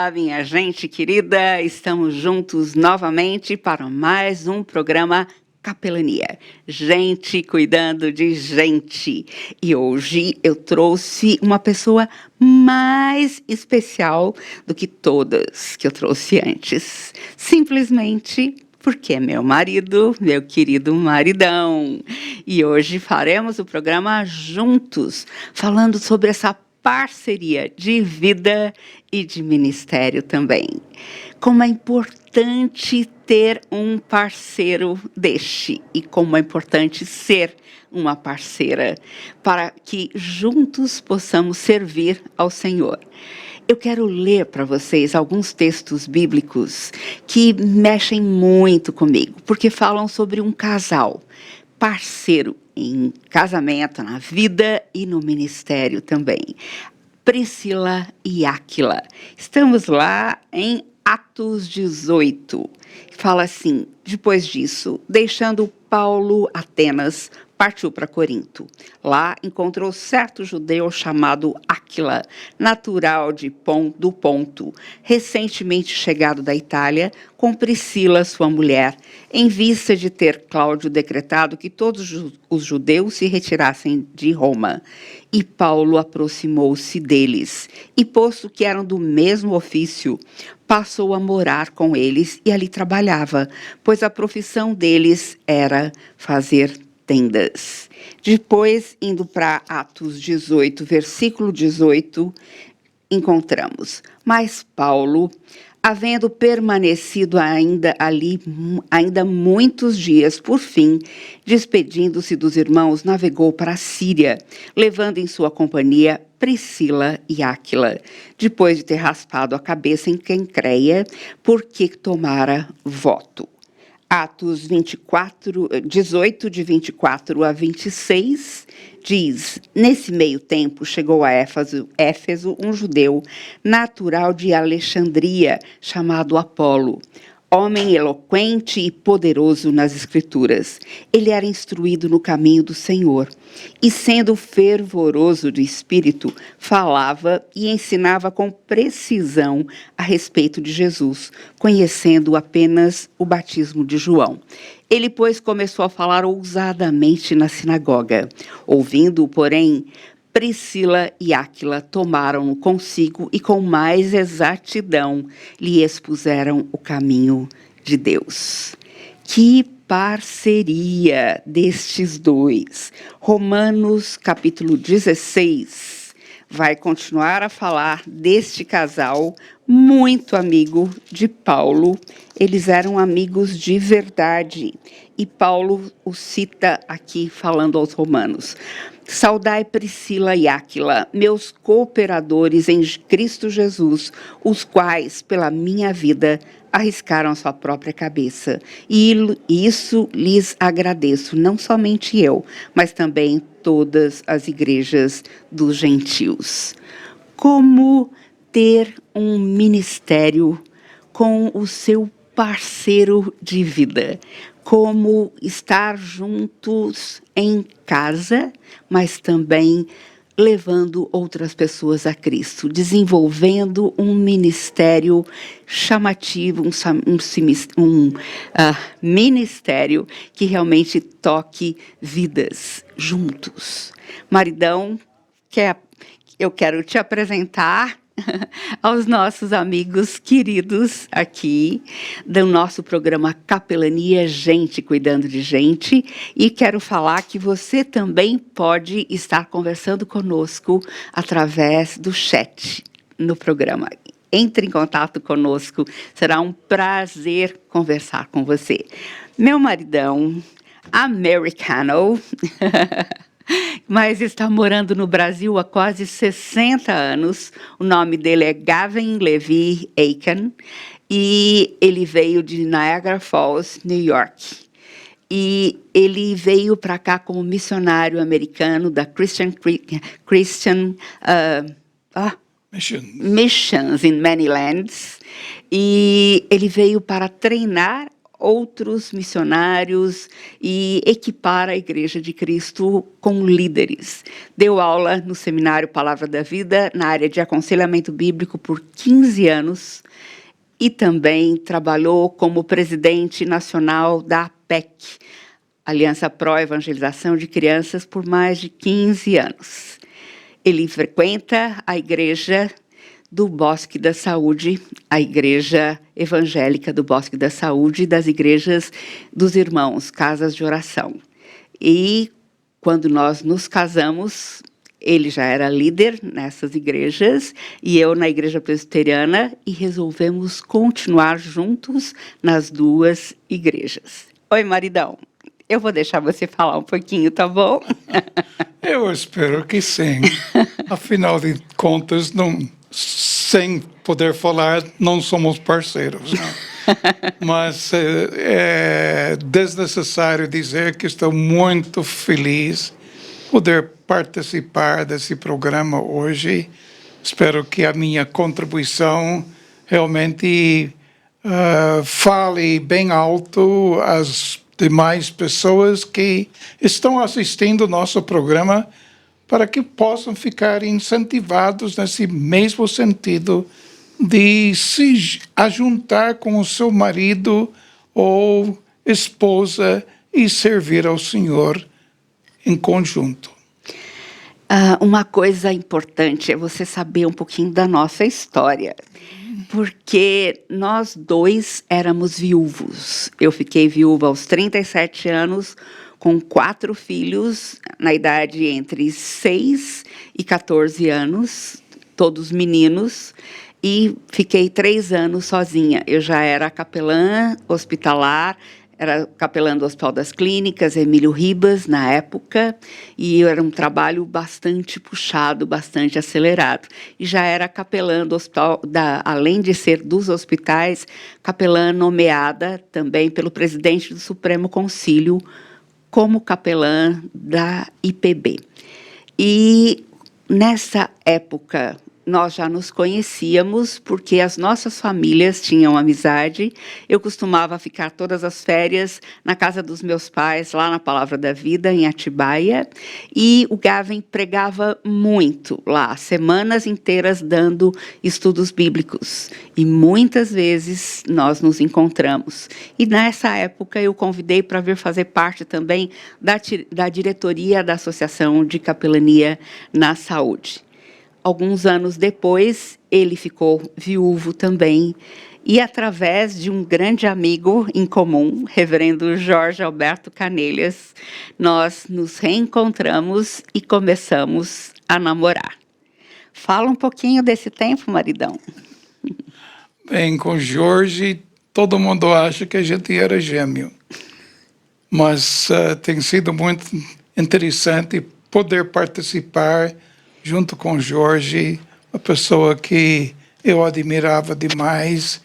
Olá, minha gente querida, estamos juntos novamente para mais um programa Capelania. Gente cuidando de gente. E hoje eu trouxe uma pessoa mais especial do que todas que eu trouxe antes. Simplesmente porque é meu marido, meu querido maridão. E hoje faremos o programa juntos, falando sobre essa parceria de vida e de ministério também. Como é importante ter um parceiro deste e como é importante ser uma parceira para que juntos possamos servir ao Senhor. Eu quero ler para vocês alguns textos bíblicos que mexem muito comigo, porque falam sobre um casal parceiro em casamento, na vida e no ministério também. Priscila e Áquila. Estamos lá em Atos 18. Fala assim: depois disso, deixando Paulo Atenas, partiu para Corinto. Lá encontrou certo judeu chamado Áquila, natural do Ponto, recentemente chegado da Itália, com Priscila, sua mulher, em vista de ter Cláudio decretado que todos os judeus se retirassem de Roma. E Paulo aproximou-se deles, e posto que eram do mesmo ofício, passou a morar com eles e ali trabalhava, pois a profissão deles era fazer tendas. Depois, indo para Atos 18, versículo 18, encontramos: mas Paulo, havendo permanecido ainda muitos dias, por fim, despedindo-se dos irmãos, navegou para a Síria, levando em sua companhia Priscila e Áquila, depois de ter raspado a cabeça em Quencreia, porque tomara voto. Atos 18, de 24 a 26, diz: nesse meio tempo chegou a Éfeso um judeu natural de Alexandria, chamado Apolo, homem eloquente e poderoso nas Escrituras. Ele era instruído no caminho do Senhor, e sendo fervoroso de espírito, falava e ensinava com precisão a respeito de Jesus, conhecendo apenas o batismo de João. Ele, pois, começou a falar ousadamente na sinagoga. Ouvindo, porém, Priscila e Áquila tomaram-no consigo e com mais exatidão lhe expuseram o caminho de Deus. Que parceria destes dois! Romanos, capítulo 16, vai continuar a falar deste casal muito amigo de Paulo. Eles eram amigos de verdade. E Paulo o cita aqui falando aos romanos: saudai Priscila e Áquila, meus cooperadores em Cristo Jesus, os quais, pela minha vida, arriscaram sua própria cabeça. E isso lhes agradeço, não somente eu, mas também todas as igrejas dos gentios. Como ter um ministério com o seu parceiro de vida? Como estar juntos em casa, mas também levando outras pessoas a Cristo, desenvolvendo um ministério chamativo, ministério que realmente toque vidas juntos. Maridão, eu quero te apresentar aos nossos amigos queridos aqui do nosso programa Capelania, Gente Cuidando de Gente, e quero falar que você também pode estar conversando conosco através do chat no programa. Entre em contato conosco, será um prazer conversar com você. Meu maridão, americano, mas está morando no Brasil há quase 60 anos. O nome dele é Gavin Levi Aiken e ele veio de Niagara Falls, New York. E ele veio para cá como missionário americano da Christian Missions in Many Lands. E ele veio para treinar outros missionários e equipar a Igreja de Cristo com líderes. Deu aula no Seminário Palavra da Vida, na área de aconselhamento bíblico, por 15 anos, e também trabalhou como presidente nacional da APEC, Aliança Pró Evangelização de Crianças, por mais de 15 anos. Ele frequenta a Igreja do Bosque da Saúde, a Igreja Evangélica do Bosque da Saúde, e das igrejas dos irmãos, casas de oração. E quando nós nos casamos, ele já era líder nessas igrejas, e eu na Igreja Presbiteriana, e resolvemos continuar juntos nas duas igrejas. Oi, maridão. Eu vou deixar você falar um pouquinho, tá bom? Eu espero que sim. Afinal de contas, sem poder falar, não somos parceiros. Não? Mas é desnecessário dizer que estou muito feliz poder participar desse programa hoje. Espero que a minha contribuição realmente fale bem alto às demais pessoas que estão assistindo o nosso programa, para que possam ficar incentivados nesse mesmo sentido de se ajuntar com o seu marido ou esposa e servir ao Senhor em conjunto. Uma coisa importante é você saber um pouquinho da nossa história, porque nós dois éramos viúvos. Eu fiquei viúva aos 37 anos, com 4 filhos, na idade entre 6 e 14 anos, todos meninos, e fiquei 3 anos sozinha. Eu já era capelã hospitalar, era capelã do Hospital das Clínicas, Emílio Ribas, na época, e era um trabalho bastante puxado, bastante acelerado. E já era capelã do hospital, além de ser dos hospitais, capelã nomeada também pelo presidente do Supremo Concílio como capelã da IPB. E nessa época nós já nos conhecíamos, porque as nossas famílias tinham amizade. Eu costumava ficar todas as férias na casa dos meus pais, lá na Palavra da Vida, em Atibaia, e o Gavin pregava muito lá, semanas inteiras dando estudos bíblicos, e muitas vezes nós nos encontramos. E nessa época eu convidei para vir fazer parte também da diretoria da Associação de Capelania na Saúde. Alguns anos depois, ele ficou viúvo também, e através de um grande amigo em comum, reverendo Jorge Alberto Canelhas, nós nos reencontramos e começamos a namorar. Fala um pouquinho desse tempo, maridão. Bem, com Jorge, todo mundo acha que a gente era gêmeo, mas tem sido muito interessante poder participar junto com Jorge, uma pessoa que eu admirava demais,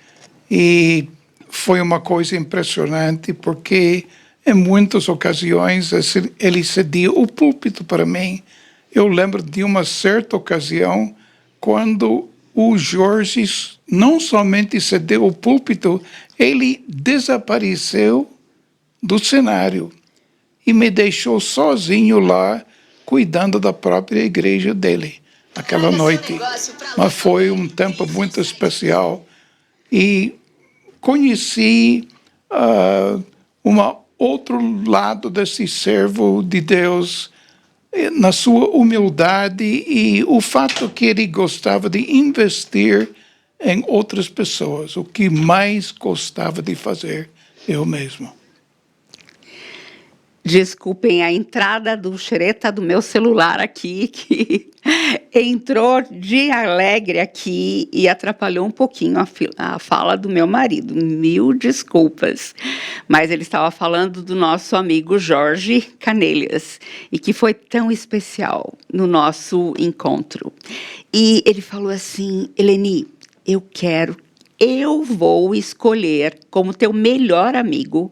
e foi uma coisa impressionante, porque em muitas ocasiões ele cedia o púlpito para mim. Eu lembro de uma certa ocasião, quando o Jorge não somente cedeu o púlpito, ele desapareceu do cenário e me deixou sozinho lá, cuidando da própria igreja dele, naquela noite. Mas foi um tempo muito especial. E conheci outro lado desse servo de Deus, na sua humildade e o fato que ele gostava de investir em outras pessoas, o que mais gostava de fazer eu mesmo. Desculpem a entrada do xereta do meu celular aqui, que entrou de alegre aqui e atrapalhou um pouquinho a fala do meu marido. Mil desculpas. Mas ele estava falando do nosso amigo Jorge Canelhas, e que foi tão especial no nosso encontro. E ele falou assim: Eleni, eu vou escolher, como teu melhor amigo,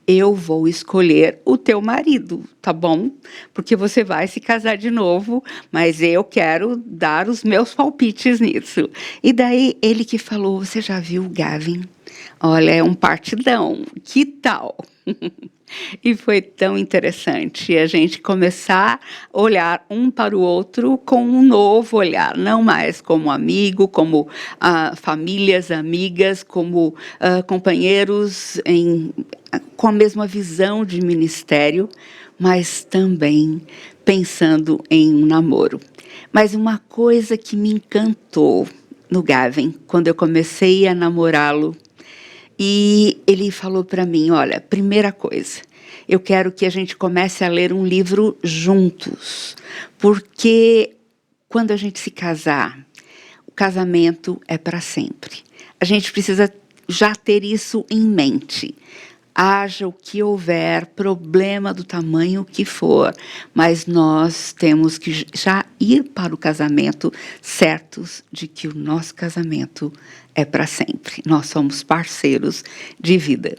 eu vou escolher o teu marido, tá bom? Porque você vai se casar de novo, mas eu quero dar os meus palpites nisso. E daí ele que falou: você já viu o Gavin? Olha, é um partidão. Que tal? E foi tão interessante a gente começar a olhar um para o outro com um novo olhar, não mais como amigo, como famílias, amigas, como companheiros com a mesma visão de ministério, mas também pensando em um namoro. Mas uma coisa que me encantou no Gavin, quando eu comecei a namorá-lo, e ele falou para mim, olha, primeira coisa, eu quero que a gente comece a ler um livro juntos, porque quando a gente se casar, o casamento é para sempre. A gente precisa já ter isso em mente. Haja o que houver, problema do tamanho que for, mas nós temos que já ir para o casamento certos de que o nosso casamento é para sempre. Nós somos parceiros de vida.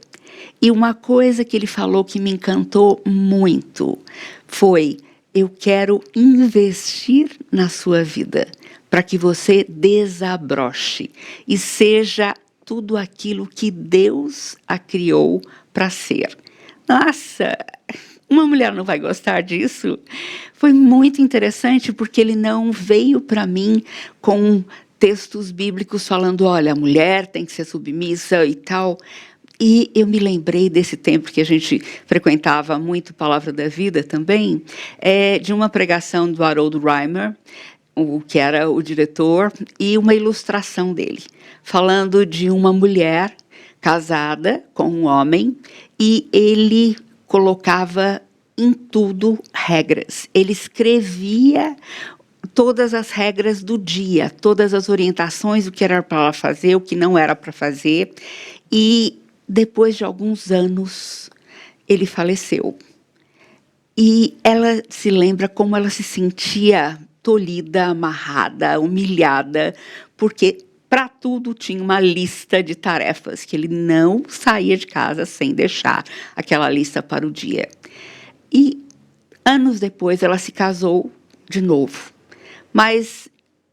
E uma coisa que ele falou que me encantou muito foi: eu quero investir na sua vida para que você desabroche e seja tudo aquilo que Deus a criou para ser. Nossa, uma mulher não vai gostar disso? Foi muito interessante porque ele não veio para mim com textos bíblicos falando, olha, a mulher tem que ser submissa e tal. E eu me lembrei desse tempo que a gente frequentava muito Palavra da Vida também, de uma pregação do Harold Reimer, que era o diretor, e uma ilustração dele, falando de uma mulher casada com um homem, e ele colocava em tudo regras. Ele escrevia todas as regras do dia, todas as orientações, o que era para fazer, o que não era para fazer. E depois de alguns anos, ele faleceu. E ela se lembra como ela se sentia tolhida, amarrada, humilhada, porque para tudo tinha uma lista de tarefas, que ele não saía de casa sem deixar aquela lista para o dia. E anos depois ela se casou de novo, mas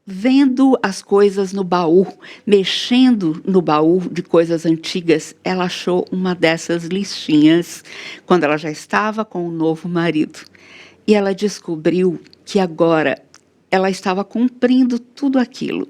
vendo as coisas no baú, mexendo no baú de coisas antigas, ela achou uma dessas listinhas quando ela já estava com o novo marido. E ela descobriu que agora ela estava cumprindo tudo aquilo,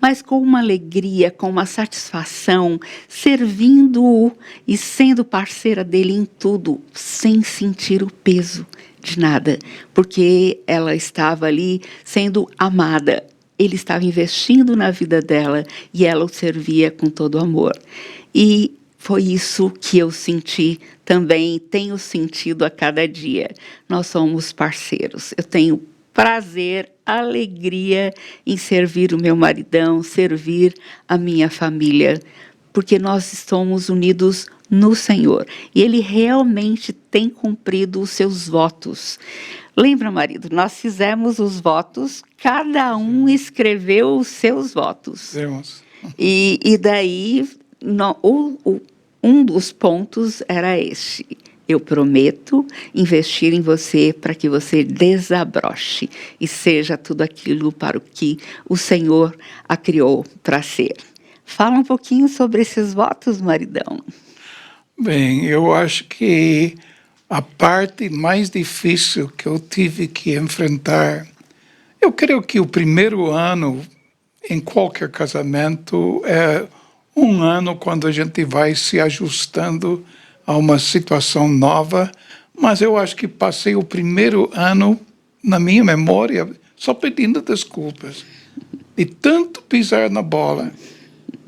mas com uma alegria, com uma satisfação, servindo-o e sendo parceira dele em tudo, sem sentir o peso de nada, porque ela estava ali sendo amada. Ele estava investindo na vida dela e ela o servia com todo amor. E foi isso que eu senti também, tenho sentido a cada dia. Nós somos parceiros. Eu tenho prazer, alegria em servir o meu maridão, servir a minha família, porque nós estamos unidos no Senhor. E Ele realmente tem cumprido os seus votos. Lembra, marido, nós fizemos os votos, cada um escreveu os seus votos. E daí, um dos pontos era este: eu prometo investir em você para que você desabroche e seja tudo aquilo para o que o Senhor a criou para ser. Fala um pouquinho sobre esses votos, maridão. Bem, eu acho que a parte mais difícil que eu tive que enfrentar, eu creio que o primeiro ano em qualquer casamento é um ano quando a gente vai se ajustando a uma situação nova, mas eu acho que passei o primeiro ano, na minha memória, só pedindo desculpas, de tanto pisar na bola.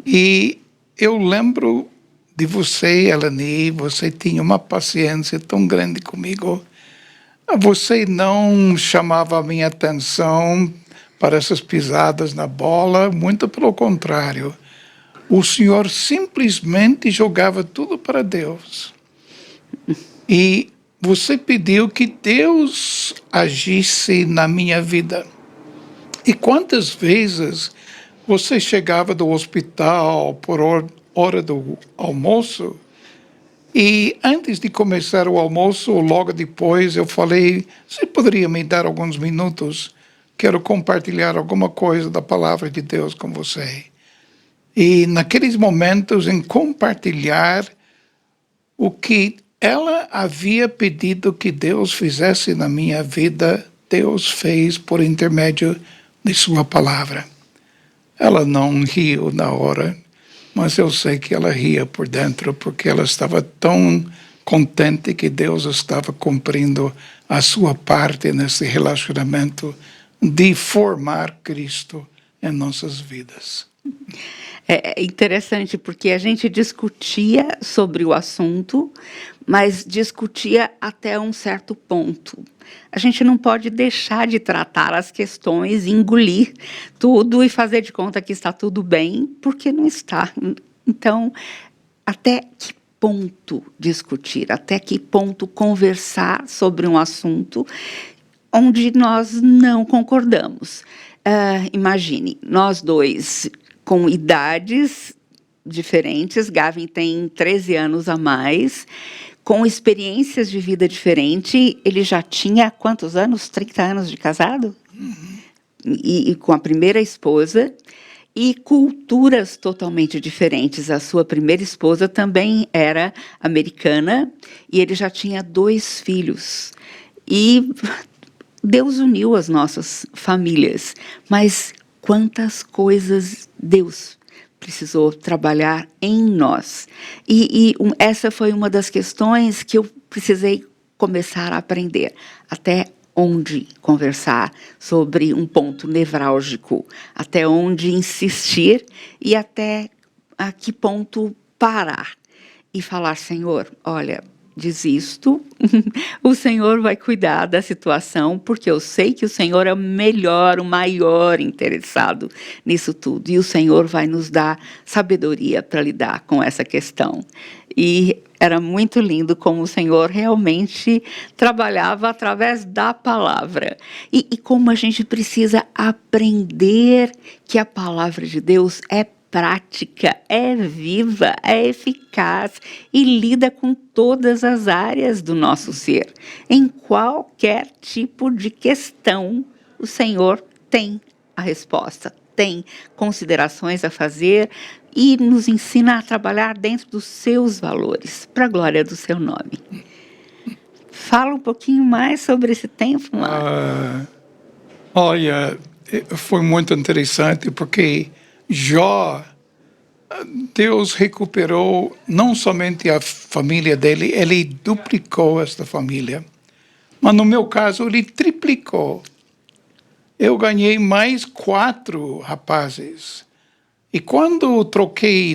E eu lembro de você, Eleni, você tinha uma paciência tão grande comigo. Você não chamava a minha atenção para essas pisadas na bola, muito pelo contrário. O Senhor simplesmente jogava tudo para Deus. E você pediu que Deus agisse na minha vida. E quantas vezes você chegava do hospital por hora do almoço, e antes de começar o almoço, ou logo depois, eu falei, você poderia me dar alguns minutos? Quero compartilhar alguma coisa da palavra de Deus com você. E naqueles momentos, em compartilhar o que ela havia pedido que Deus fizesse na minha vida, Deus fez por intermédio de sua palavra. Ela não riu na hora, mas eu sei que ela ria por dentro, porque ela estava tão contente que Deus estava cumprindo a sua parte nesse relacionamento de formar Cristo em nossas vidas. É interessante porque a gente discutia sobre o assunto, mas discutia até um certo ponto. A gente não pode deixar de tratar as questões, engolir tudo e fazer de conta que está tudo bem, porque não está. Então, até que ponto discutir, até que ponto conversar sobre um assunto onde nós não concordamos? Imagine, nós dois com idades diferentes, Gavin tem 13 anos a mais, com experiências de vida diferentes. Ele já tinha quantos anos? 30 anos de casado? E com a primeira esposa, e culturas totalmente diferentes. A sua primeira esposa também era americana, e ele já tinha 2 filhos. E Deus uniu as nossas famílias, mas quantas coisas Deus precisou trabalhar em nós. Essa foi uma das questões que eu precisei começar a aprender. Até onde conversar sobre um ponto nevrálgico, até onde insistir e até a que ponto parar e falar: Senhor, olha, desisto, o Senhor vai cuidar da situação, porque eu sei que o Senhor é o melhor, o maior interessado nisso tudo, e o Senhor vai nos dar sabedoria para lidar com essa questão. E era muito lindo como o Senhor realmente trabalhava através da palavra. E como a gente precisa aprender que a palavra de Deus é prática, é viva, é eficaz e lida com todas as áreas do nosso ser. Em qualquer tipo de questão, o Senhor tem a resposta, tem considerações a fazer e nos ensina a trabalhar dentro dos seus valores, para a glória do seu nome. Fala um pouquinho mais sobre esse tempo, Marco. Olha, foi muito interessante porque Jó, Deus recuperou não somente a família dele, ele duplicou esta família. Mas no meu caso, ele triplicou. Eu ganhei mais 4 rapazes. E quando troquei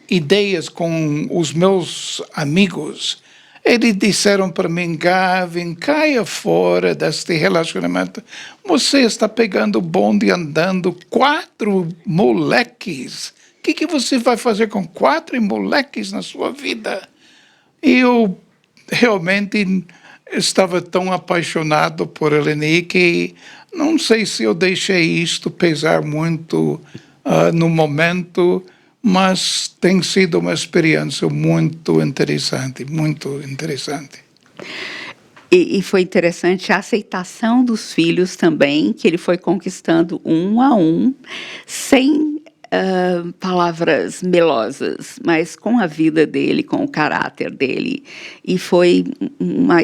ideias com os meus amigos, eles disseram para mim: Gavin, caia fora deste relacionamento. Você está pegando o bonde e andando 4 moleques. O que você vai fazer com 4 moleques na sua vida? Eu realmente estava tão apaixonado por Eleni que não sei se eu deixei isto pesar muito no momento, mas tem sido uma experiência muito interessante, muito interessante. E foi interessante a aceitação dos filhos também, que ele foi conquistando um a um, sem palavras melosas, mas com a vida dele, com o caráter dele. E foi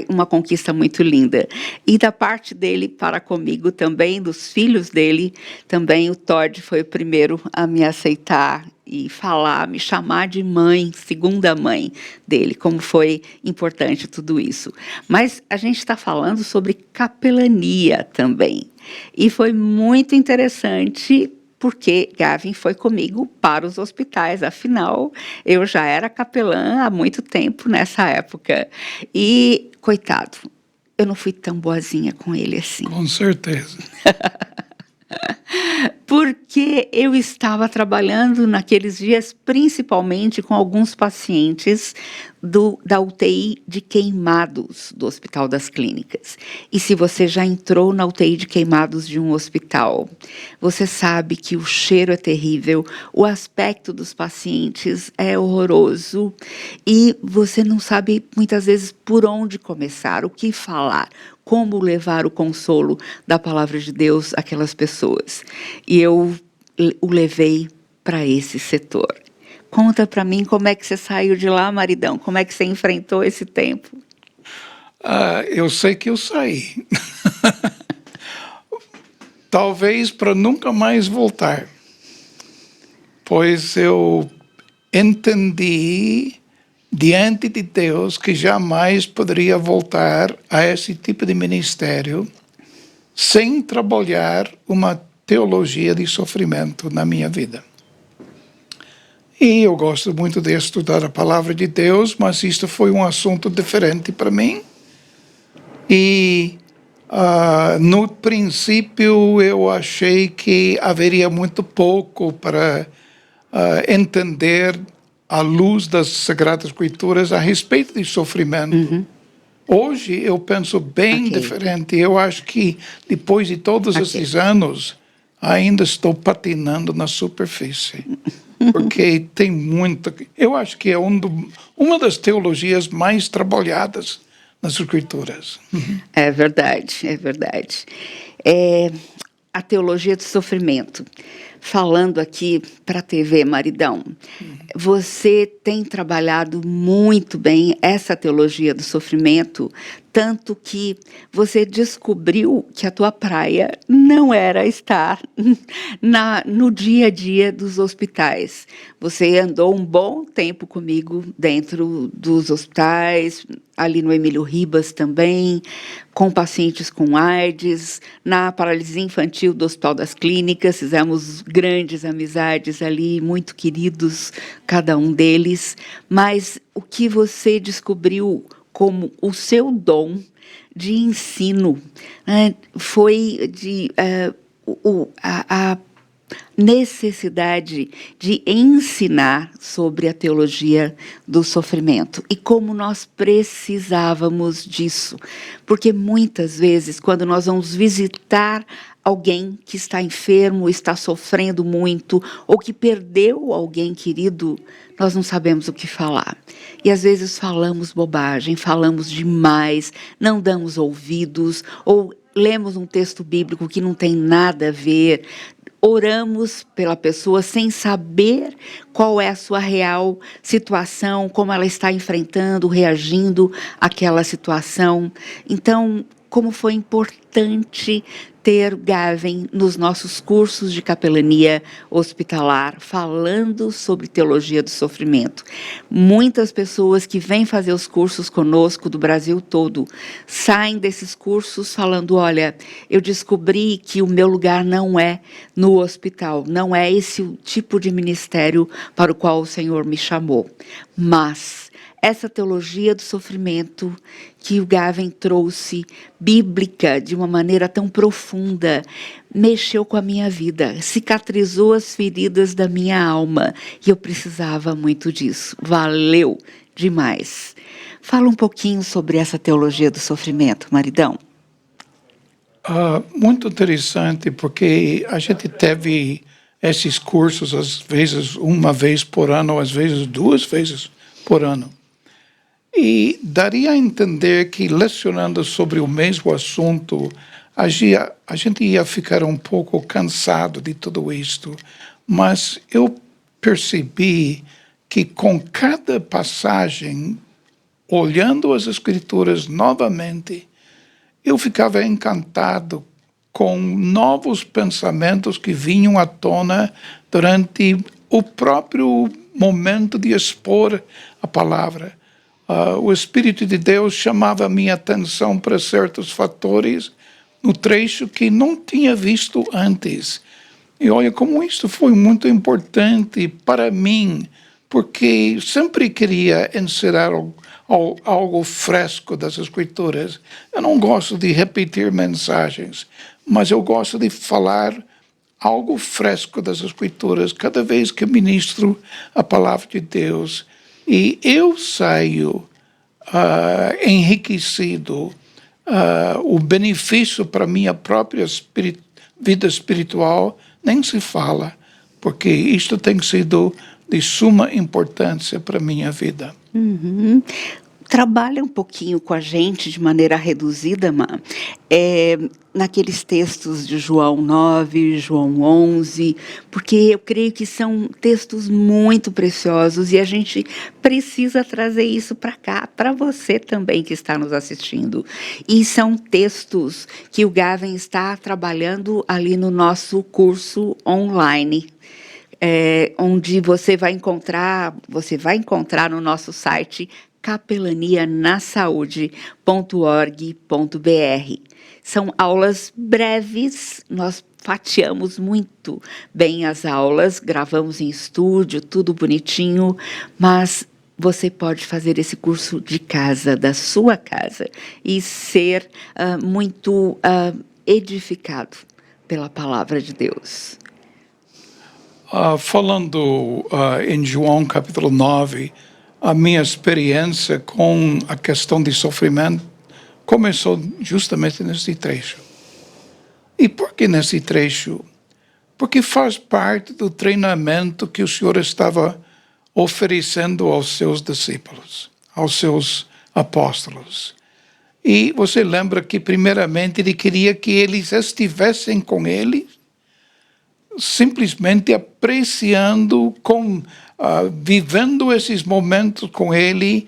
uma conquista muito linda. E da parte dele para comigo também, dos filhos dele, também o Todd foi o primeiro a me aceitar e falar, me chamar de mãe, segunda mãe dele, como foi importante tudo isso. Mas a gente está falando sobre capelania também. E foi muito interessante porque Gavin foi comigo para os hospitais. Afinal, eu já era capelã há muito tempo nessa época. E, coitado, eu não fui tão boazinha com ele assim. Com certeza. Porque eu estava trabalhando naqueles dias, principalmente com alguns pacientes da UTI de queimados do Hospital das Clínicas. E se você já entrou na UTI de queimados de um hospital, você sabe que o cheiro é terrível, o aspecto dos pacientes é horroroso e você não sabe muitas vezes por onde começar, o que falar, como levar o consolo da palavra de Deus àquelas pessoas. E eu o levei para esse setor. Conta para mim como é que você saiu de lá, maridão, como é que você enfrentou esse tempo? Eu sei que eu saí. Talvez para nunca mais voltar, pois eu entendi diante de Deus que jamais poderia voltar a esse tipo de ministério sem trabalhar uma teologia de sofrimento na minha vida. E eu gosto muito de estudar a palavra de Deus, mas isto foi um assunto diferente para mim. E no princípio eu achei que haveria muito pouco para entender à luz das Sagradas Escrituras a respeito de sofrimento. Hoje eu penso bem diferente. Eu acho que depois de todos esses anos ainda estou patinando na superfície. Porque tem muita... Eu acho que é uma das teologias mais trabalhadas nas Escrituras. É verdade, é verdade. A teologia do sofrimento. Falando aqui para a TV, maridão, você tem trabalhado muito bem essa teologia do sofrimento, tanto que você descobriu que a tua praia não era estar no dia a dia dos hospitais. Você andou um bom tempo comigo dentro dos hospitais, ali no Emílio Ribas também, com pacientes com AIDS, na paralisia infantil do Hospital das Clínicas, fizemos grandes amizades ali, muito queridos, cada um deles, mas o que você descobriu como o seu dom de ensino, né, foi a necessidade de ensinar sobre a teologia do sofrimento e como nós precisávamos disso, porque muitas vezes quando nós vamos visitar alguém que está enfermo, está sofrendo muito ou que perdeu alguém querido, nós não sabemos o que falar. E às vezes falamos bobagem, falamos demais, não damos ouvidos ou lemos um texto bíblico que não tem nada a ver. Oramos pela pessoa sem saber qual é a sua real situação, como ela está enfrentando, reagindo àquela situação. Então, como foi importante ter Gavin nos nossos cursos de capelania hospitalar, falando sobre teologia do sofrimento. Muitas pessoas que vêm fazer os cursos conosco do Brasil todo, saem desses cursos falando, olha, eu descobri que o meu lugar não é no hospital, não é esse o tipo de ministério para o qual o Senhor me chamou, mas essa teologia do sofrimento que o Gavin trouxe, bíblica, de uma maneira tão profunda, mexeu com a minha vida, cicatrizou as feridas da minha alma, e eu precisava muito disso. Valeu demais. Fala um pouquinho sobre essa teologia do sofrimento, maridão. Muito interessante, porque a gente teve esses cursos, às vezes, uma vez por ano, às vezes 2 vezes por ano. E daria a entender que, lecionando sobre o mesmo assunto, a gente ia ficar um pouco cansado de tudo isto. Mas eu percebi que, com cada passagem, olhando as Escrituras novamente, eu ficava encantado com novos pensamentos que vinham à tona durante o próprio momento de expor a palavra. O Espírito de Deus chamava a minha atenção para certos fatores no trecho que não tinha visto antes. E olha como isso foi muito importante para mim, porque sempre queria ensinar algo fresco das Escrituras. Eu não gosto de repetir mensagens, mas eu gosto de falar algo fresco das Escrituras cada vez que ministro a palavra de Deus. E eu saio enriquecido, o benefício para minha própria vida espiritual nem se fala, porque isto tem sido de suma importância para a minha vida. trabalha um pouquinho com a gente de maneira reduzida, naqueles textos de João 9, João 11, porque eu creio que são textos muito preciosos e a gente precisa trazer isso para cá, para você também que está nos assistindo. E são textos que o Gavin está trabalhando ali no nosso curso online. Onde você vai encontrar no nosso site capelanianasaude.org.br. São aulas breves, nós fatiamos muito bem as aulas, gravamos em estúdio, tudo bonitinho, mas você pode fazer esse curso de casa, da sua casa, e ser muito edificado pela palavra de Deus. Falando em João capítulo 9, a minha experiência com a questão de sofrimento começou justamente nesse trecho. E por que nesse trecho? Porque faz parte do treinamento que o Senhor estava oferecendo aos seus discípulos, aos seus apóstolos. E você lembra que, primeiramente, ele queria que eles estivessem com ele, simplesmente apreciando, vivendo esses momentos com ele,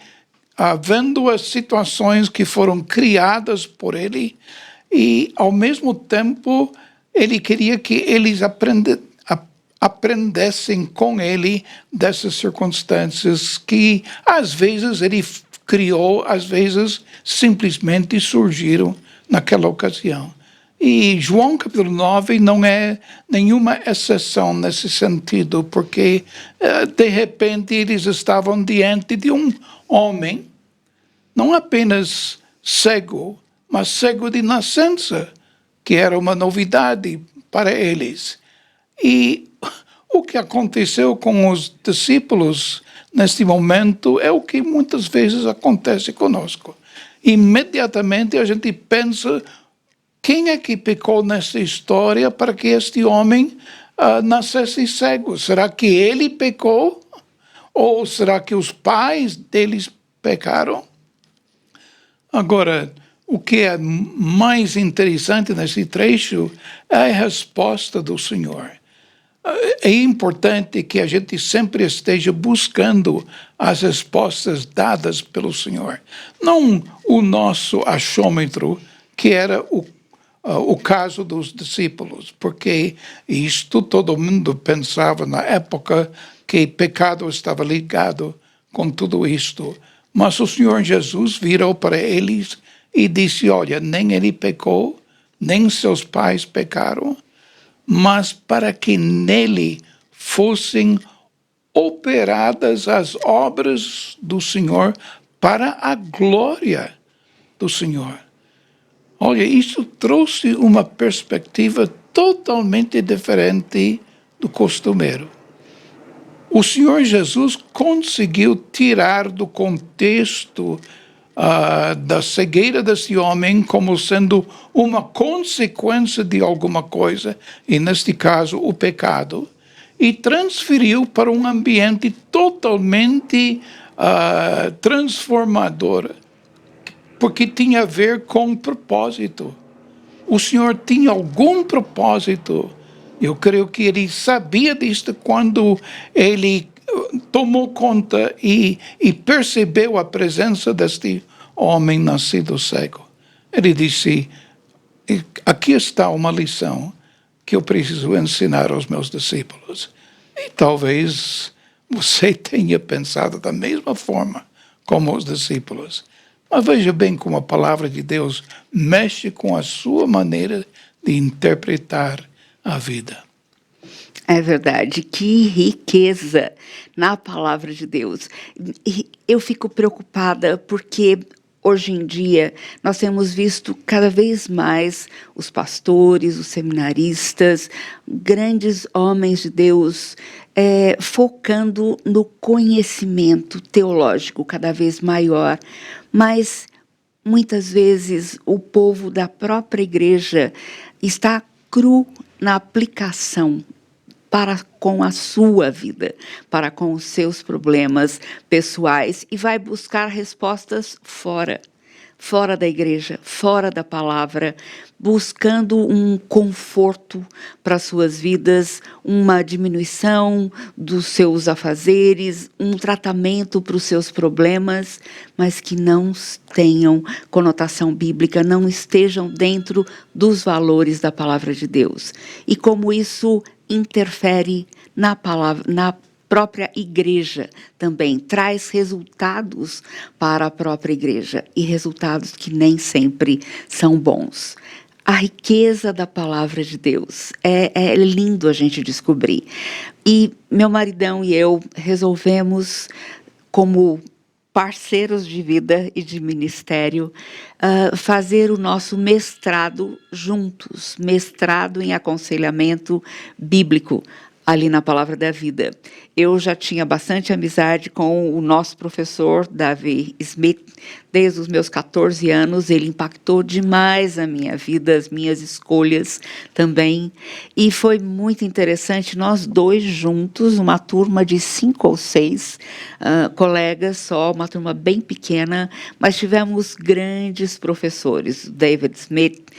vendo as situações que foram criadas por ele, e, ao mesmo tempo, ele queria que eles aprendessem com ele dessas circunstâncias que, às vezes, ele criou, às vezes, simplesmente surgiram naquela ocasião. E João capítulo 9 não é nenhuma exceção nesse sentido, porque, de repente, eles estavam diante de um homem, não apenas cego, mas cego de nascença, que era uma novidade para eles. E o que aconteceu com os discípulos neste momento é o que muitas vezes acontece conosco. Imediatamente a gente pensa: quem é que pecou nessa história para que este homem nascesse cego? Será que ele pecou? Ou será que os pais deles pecaram? Agora, o que é mais interessante nesse trecho é a resposta do Senhor. É importante que a gente sempre esteja buscando as respostas dadas pelo Senhor. Não o nosso achômetro, que era o caso dos discípulos, porque isto todo mundo pensava na época que pecado estava ligado com tudo isto. Mas o Senhor Jesus virou para eles e disse: olha, nem ele pecou, nem seus pais pecaram, mas para que nele fossem operadas as obras do Senhor para a glória do Senhor. Olha, isso trouxe uma perspectiva totalmente diferente do costumeiro. O Senhor Jesus conseguiu tirar do contexto da cegueira desse homem como sendo uma consequência de alguma coisa, e neste caso o pecado, e transferiu para um ambiente totalmente transformador, porque tinha a ver com propósito. O Senhor tinha algum propósito. Eu creio que ele sabia disto quando ele tomou conta e percebeu a presença deste homem nascido cego. Ele disse: aqui está uma lição que eu preciso ensinar aos meus discípulos. E talvez você tenha pensado da mesma forma como os discípulos. Mas veja bem como a palavra de Deus mexe com a sua maneira de interpretar a vida. É verdade, que riqueza na palavra de Deus. E eu fico preocupada porque hoje em dia nós temos visto cada vez mais os pastores, os seminaristas, grandes homens de Deus focando no conhecimento teológico cada vez maior, mas muitas vezes o povo da própria igreja está cru na aplicação para com a sua vida, para com os seus problemas pessoais e vai buscar respostas fora da igreja, fora da palavra, buscando um conforto para suas vidas, uma diminuição dos seus afazeres, um tratamento para os seus problemas, mas que não tenham conotação bíblica, não estejam dentro dos valores da palavra de Deus. E como isso interfere na palavra, na própria igreja também, traz resultados para a própria igreja, e resultados que nem sempre são bons. A riqueza da palavra de Deus é lindo a gente descobrir. E meu maridão e eu resolvemos, como parceiros de vida e de ministério, fazer o nosso mestrado juntos, mestrado em aconselhamento bíblico, ali na Palavra da Vida. Eu já tinha bastante amizade com o nosso professor, Davi Smith, desde os meus 14 anos. Ele impactou demais a minha vida, as minhas escolhas também. E foi muito interessante, nós dois juntos, uma turma de 5 ou 6 colegas só, uma turma bem pequena, mas tivemos grandes professores. David Smith,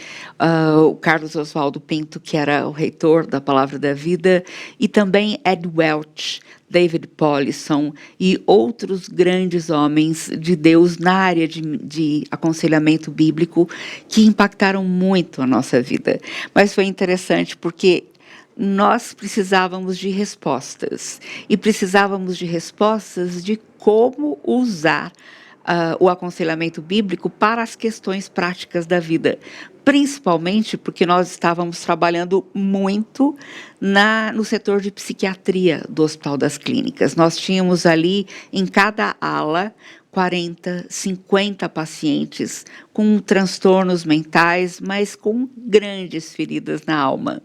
o Carlos Oswaldo Pinto, que era o reitor da Palavra da Vida, e também Ed Welch, David Paulison e outros grandes homens de Deus na área de aconselhamento bíblico que impactaram muito a nossa vida. Mas foi interessante porque nós precisávamos de respostas, e precisávamos de respostas de como usar o aconselhamento bíblico para as questões práticas da vida, principalmente porque nós estávamos trabalhando muito no setor de psiquiatria do Hospital das Clínicas. Nós tínhamos ali, em cada ala, 40, 50 pacientes com transtornos mentais, mas com grandes feridas na alma.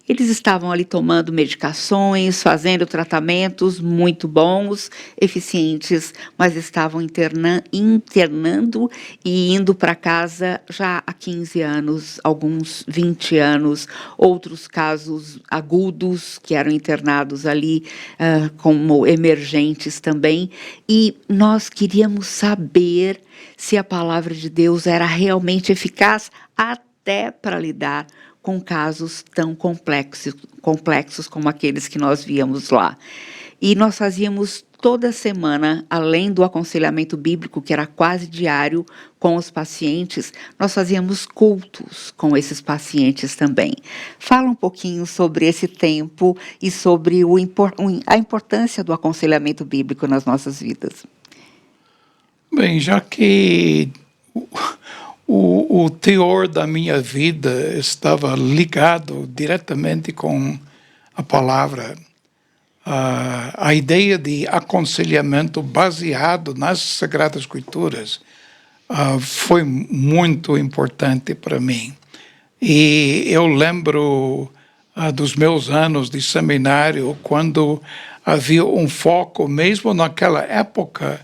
Eles estavam ali tomando medicações, fazendo tratamentos muito bons, eficientes, mas estavam internando e indo para casa já há 15 anos, alguns 20 anos, outros casos agudos que eram internados ali como emergentes também. E nós queríamos saber se a palavra de Deus era realmente eficaz até para lidar com casos tão complexos como aqueles que nós víamos lá. E nós fazíamos toda semana, além do aconselhamento bíblico, que era quase diário com os pacientes, nós fazíamos cultos com esses pacientes também. Fala um pouquinho sobre esse tempo e sobre a importância do aconselhamento bíblico nas nossas vidas. Bem, já que o teor da minha vida estava ligado diretamente com a palavra, a ideia de aconselhamento baseado nas Sagradas Escrituras foi muito importante para mim. E eu lembro dos meus anos de seminário, quando havia um foco, mesmo naquela época,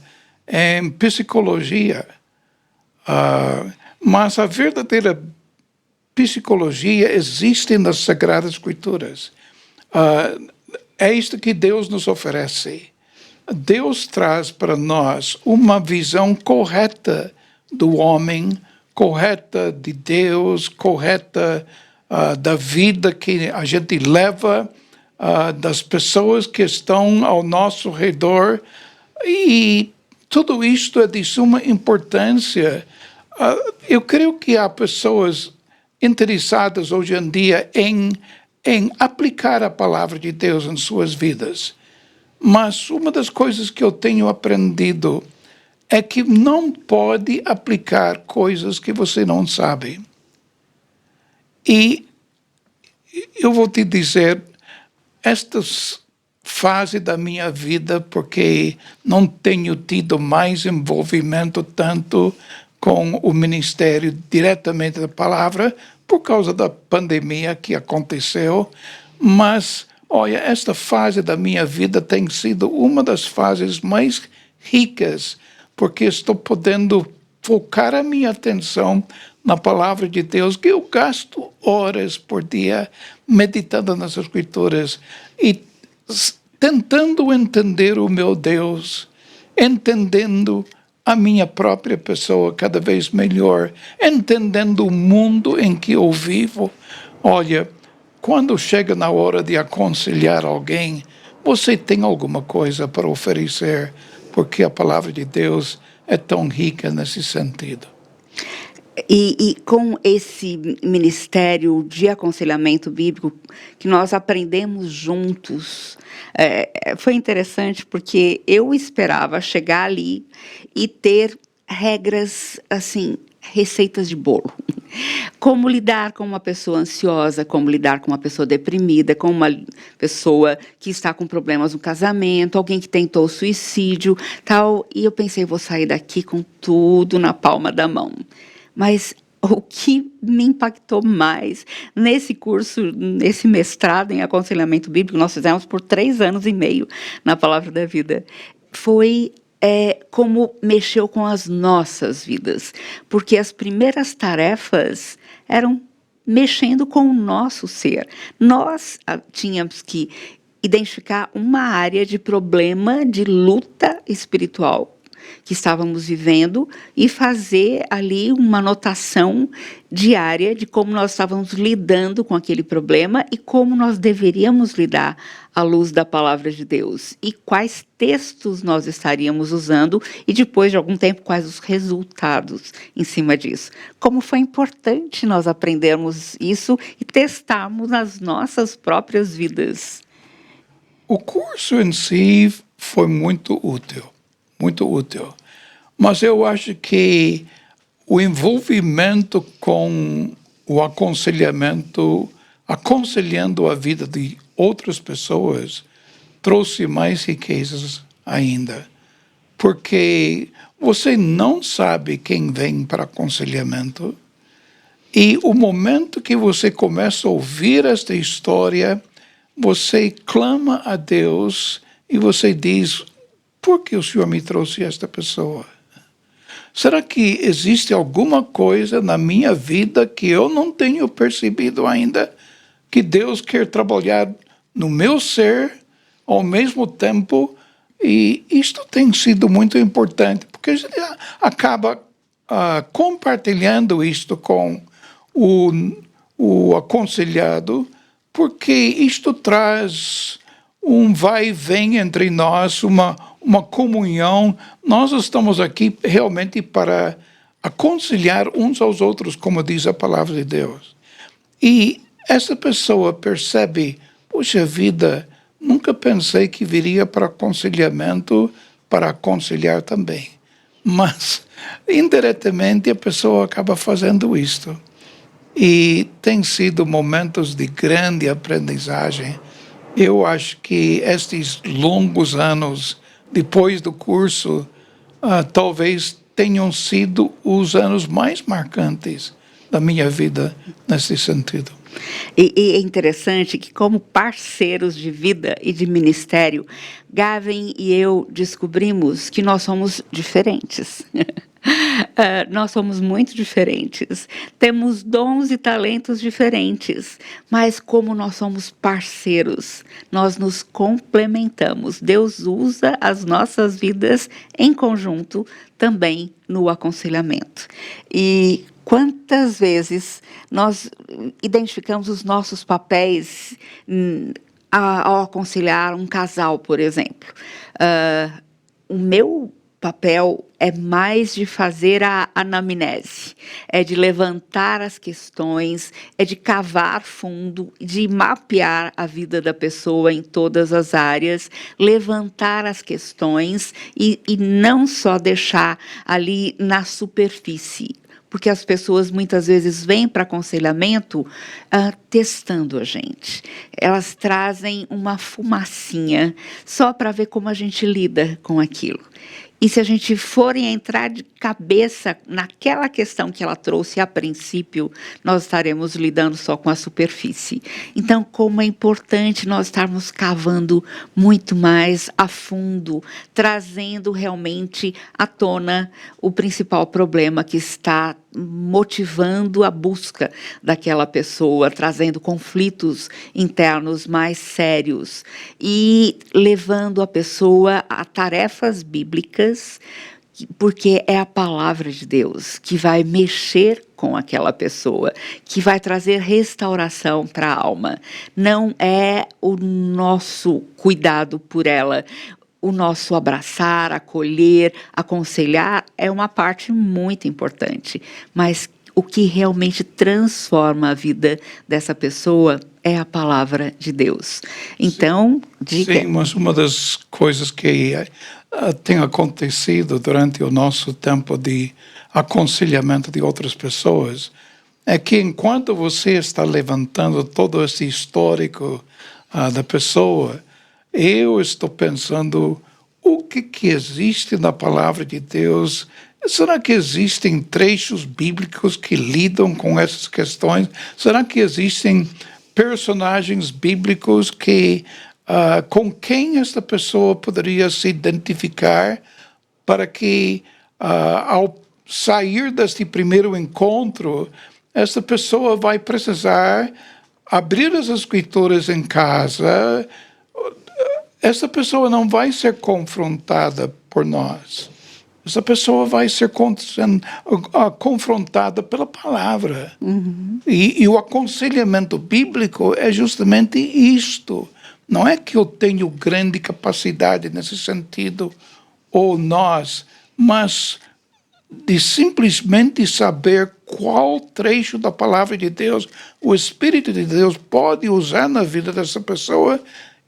em psicologia. Mas a verdadeira psicologia existe nas Sagradas Escrituras. É isto que Deus nos oferece. Deus traz para nós uma visão correta do homem, correta de Deus, correta da vida que a gente leva, das pessoas que estão ao nosso redor. E tudo isto é de suma importância. Eu creio que há pessoas interessadas hoje em dia em aplicar a palavra de Deus em suas vidas. Mas uma das coisas que eu tenho aprendido é que não pode aplicar coisas que você não sabe. E eu vou te dizer, esta fase da minha vida, porque não tenho tido mais envolvimento tanto com o ministério diretamente da palavra, por causa da pandemia que aconteceu, mas, olha, esta fase da minha vida tem sido uma das fases mais ricas, porque estou podendo focar a minha atenção na palavra de Deus, que eu gasto horas por dia meditando nas Escrituras e tentando entender o meu Deus, entendendo a minha própria pessoa cada vez melhor, entendendo o mundo em que eu vivo. Olha, quando chega na hora de aconselhar alguém, você tem alguma coisa para oferecer, porque a palavra de Deus é tão rica nesse sentido. E com esse ministério de aconselhamento bíblico que nós aprendemos juntos, foi interessante porque eu esperava chegar ali e ter regras, assim, receitas de bolo. Como lidar com uma pessoa ansiosa, como lidar com uma pessoa deprimida, com uma pessoa que está com problemas no casamento, alguém que tentou suicídio, tal. E eu pensei, vou sair daqui com tudo na palma da mão. Mas o que me impactou mais nesse curso, nesse mestrado em aconselhamento bíblico, nós fizemos por 3 anos e meio na Palavra da Vida, foi como mexeu com as nossas vidas. Porque as primeiras tarefas eram mexendo com o nosso ser. Nós tínhamos que identificar uma área de problema, de luta espiritual que estávamos vivendo e fazer ali uma anotação diária de como nós estávamos lidando com aquele problema e como nós deveríamos lidar à luz da palavra de Deus e quais textos nós estaríamos usando e depois de algum tempo quais os resultados em cima disso. Como foi importante nós aprendermos isso e testarmos nas nossas próprias vidas. O curso em si foi muito útil. Muito útil. Mas eu acho que o envolvimento com o aconselhamento, aconselhando a vida de outras pessoas, trouxe mais riquezas ainda. Porque você não sabe quem vem para aconselhamento. E o momento que você começa a ouvir esta história, você clama a Deus e você diz: por que o Senhor me trouxe esta pessoa? Será que existe alguma coisa na minha vida que eu não tenho percebido ainda, que Deus quer trabalhar no meu ser ao mesmo tempo? E isto tem sido muito importante, porque a gente acaba compartilhando isto com o aconselhado, porque isto traz um vai e vem entre nós, uma comunhão. Nós estamos aqui realmente para aconselhar uns aos outros, como diz a palavra de Deus. E essa pessoa percebe, puxa vida, nunca pensei que viria para aconselhamento para aconselhar também. Mas, indiretamente, a pessoa acaba fazendo isto. E tem sido momentos de grande aprendizagem. Eu acho que estes longos anos depois do curso talvez tenham sido os anos mais marcantes da minha vida nesse sentido. E é interessante que, como parceiros de vida e de ministério, Gavin e eu descobrimos que nós somos diferentes. Nós somos muito diferentes, temos dons e talentos diferentes, mas como nós somos parceiros, nós nos complementamos. Deus usa as nossas vidas em conjunto também no aconselhamento. E quantas vezes nós identificamos os nossos papéis ao aconselhar um casal, por exemplo. O meu papel é mais de fazer a anamnese, é de levantar as questões, é de cavar fundo, de mapear a vida da pessoa em todas as áreas, levantar as questões e não só deixar ali na superfície. Porque as pessoas muitas vezes vêm para aconselhamento testando a gente. Elas trazem uma fumacinha só para ver como a gente lida com aquilo. E se a gente for entrar de cabeça naquela questão que ela trouxe a princípio, nós estaremos lidando só com a superfície. Então, como é importante nós estarmos cavando muito mais a fundo, trazendo realmente à tona o principal problema que está motivando a busca daquela pessoa, trazendo conflitos internos mais sérios e levando a pessoa a tarefas bíblicas, porque é a palavra de Deus que vai mexer com aquela pessoa, que vai trazer restauração para a alma. Não é o nosso cuidado por ela. O nosso abraçar, acolher, aconselhar é uma parte muito importante, mas o que realmente transforma a vida dessa pessoa é a palavra de Deus. Então, diga. Sim, mas uma das coisas que tem acontecido durante o nosso tempo de aconselhamento de outras pessoas é que enquanto você está levantando todo esse histórico da pessoa, eu estou pensando, o que existe na palavra de Deus? Será que existem trechos bíblicos que lidam com essas questões? Será que existem personagens bíblicos que, com quem esta pessoa poderia se identificar para que, ao sair deste primeiro encontro, esta pessoa vai precisar abrir as escrituras em casa? Essa pessoa não vai ser confrontada por nós. Essa pessoa vai ser confrontada pela palavra. Uhum. E o aconselhamento bíblico é justamente isto. Não é que eu tenho grande capacidade nesse sentido, ou nós, mas de simplesmente saber qual trecho da palavra de Deus o Espírito de Deus pode usar na vida dessa pessoa.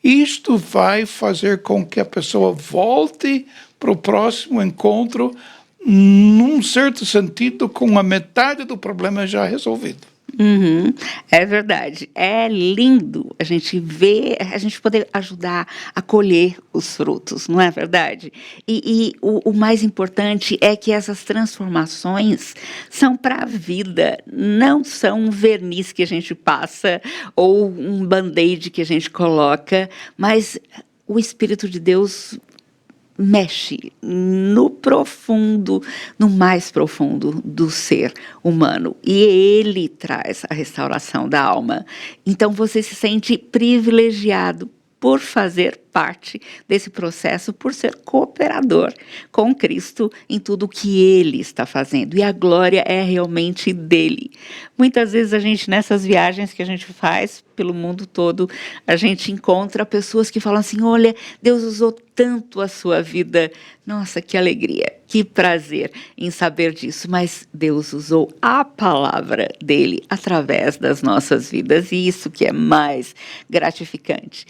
Isto vai fazer com que a pessoa volte para o próximo encontro, num certo sentido, com a metade do problema já resolvido. Uhum, é verdade. É lindo a gente ver, a gente poder ajudar a colher os frutos, não é verdade? E o mais importante é que essas transformações são para a vida, não são um verniz que a gente passa ou um band-aid que a gente coloca, mas o Espírito de Deus mexe no profundo, no mais profundo do ser humano. E ele traz a restauração da alma. Então você se sente privilegiado por fazer parte desse processo, por ser cooperador com Cristo em tudo que Ele está fazendo. E a glória é realmente dele. Muitas vezes a gente, nessas viagens que a gente faz pelo mundo todo, a gente encontra pessoas que falam assim, olha, Deus usou tanto a sua vida. Nossa, que alegria, que prazer em saber disso. Mas Deus usou a palavra dele através das nossas vidas. E isso que é mais gratificante.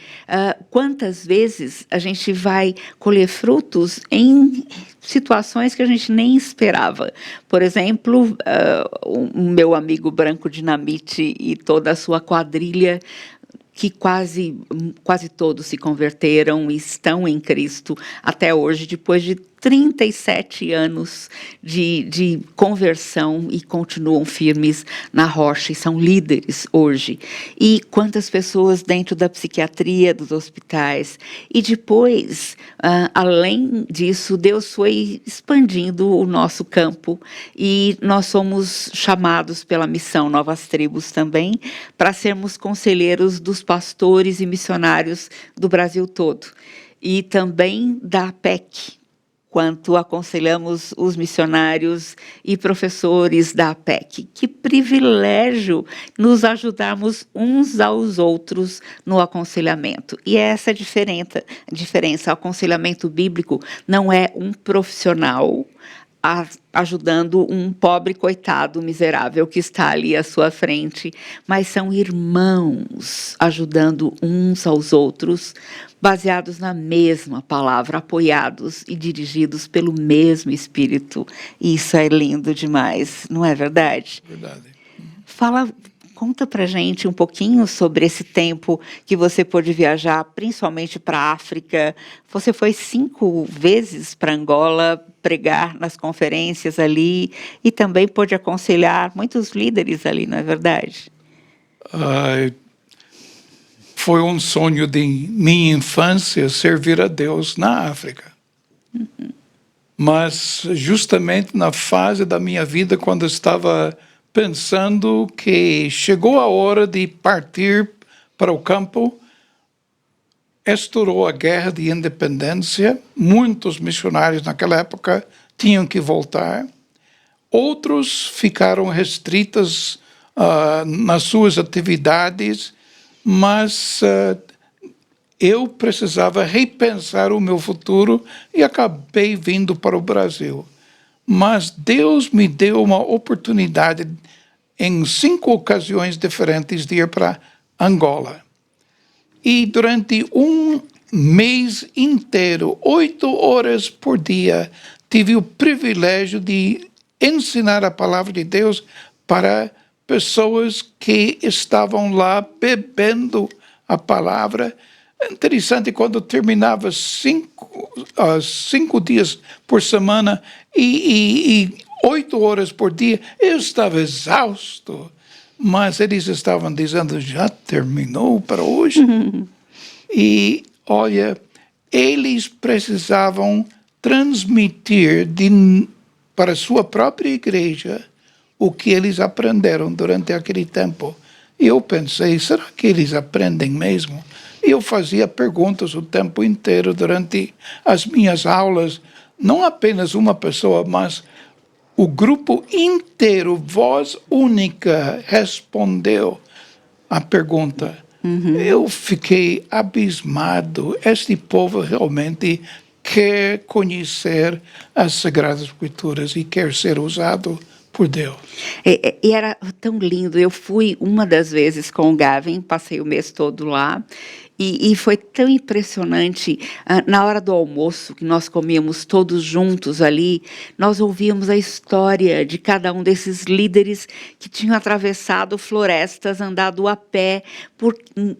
Quantas vezes a gente vai colher frutos em situações que a gente nem esperava. Por exemplo, o meu amigo Branco Dinamite e toda a sua quadrilha, que quase todos se converteram e estão em Cristo até hoje, depois de 37 anos de conversão e continuam firmes na rocha e são líderes hoje. E quantas pessoas dentro da psiquiatria, dos hospitais. E depois, além disso, Deus foi expandindo o nosso campo e nós somos chamados pela missão Novas Tribos também para sermos conselheiros dos pastores e missionários do Brasil todo. E também da APEC, quanto aconselhamos os missionários e professores da APEC. Que privilégio nos ajudarmos uns aos outros no aconselhamento. E essa é a diferença. O aconselhamento bíblico não é um profissional ajudando um pobre coitado miserável que está ali à sua frente, mas são irmãos ajudando uns aos outros, baseados na mesma palavra, apoiados e dirigidos pelo mesmo Espírito. Isso é lindo demais, não é verdade? Verdade. Conta pra gente um pouquinho sobre esse tempo que você pôde viajar, principalmente para a África. Você foi 5 vezes para Angola pregar nas conferências ali e também pôde aconselhar muitos líderes ali, não é verdade? Foi um sonho de minha infância servir a Deus na África. Uhum. Mas justamente na fase da minha vida, quando eu estava pensando que chegou a hora de partir para o campo, estourou a guerra de independência. Muitos missionários naquela época tinham que voltar. Outros ficaram restritos nas suas atividades, mas eu precisava repensar o meu futuro e acabei vindo para o Brasil. Mas Deus me deu uma oportunidade em 5 ocasiões diferentes de ir para Angola. E durante um mês inteiro, 8 horas por dia, tive o privilégio de ensinar a palavra de Deus para pessoas que estavam lá bebendo a palavra. É interessante, quando terminava 5 dias por semana e 8 horas por dia, eu estava exausto. Mas eles estavam dizendo, já terminou para hoje? E, olha, eles precisavam transmitir para a sua própria igreja o que eles aprenderam durante aquele tempo. E eu pensei, será que eles aprendem mesmo? E eu fazia perguntas o tempo inteiro durante as minhas aulas. Não apenas uma pessoa, mas o grupo inteiro, voz única, respondeu a pergunta. Eu fiquei abismado. Este povo realmente quer conhecer as Sagradas Escrituras e quer ser usado por Deus. E era tão lindo. Eu fui uma das vezes com o Gavin, passei o mês todo lá. E foi tão impressionante, na hora do almoço, que nós comíamos todos juntos ali, nós ouvíamos a história de cada um desses líderes que tinham atravessado florestas, andado a pé por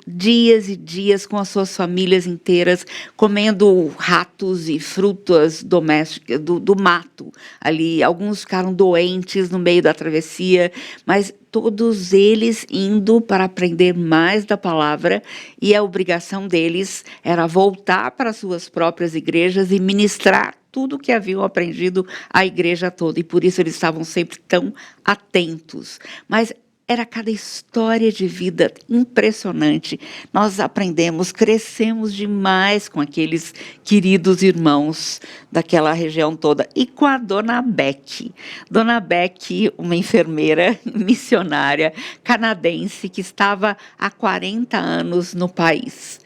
dias e dias com as suas famílias inteiras, comendo ratos e frutas domésticas do mato ali. Alguns ficaram doentes no meio da travessia, mas todos eles indo para aprender mais da palavra, e a obrigação deles era voltar para suas próprias igrejas e ministrar tudo o que haviam aprendido à igreja toda, e por isso eles estavam sempre tão atentos. Mas era cada história de vida impressionante. Nós aprendemos, crescemos demais com aqueles queridos irmãos daquela região toda. E com a Dona Beck. Dona Beck, uma enfermeira missionária canadense que estava há 40 anos no país.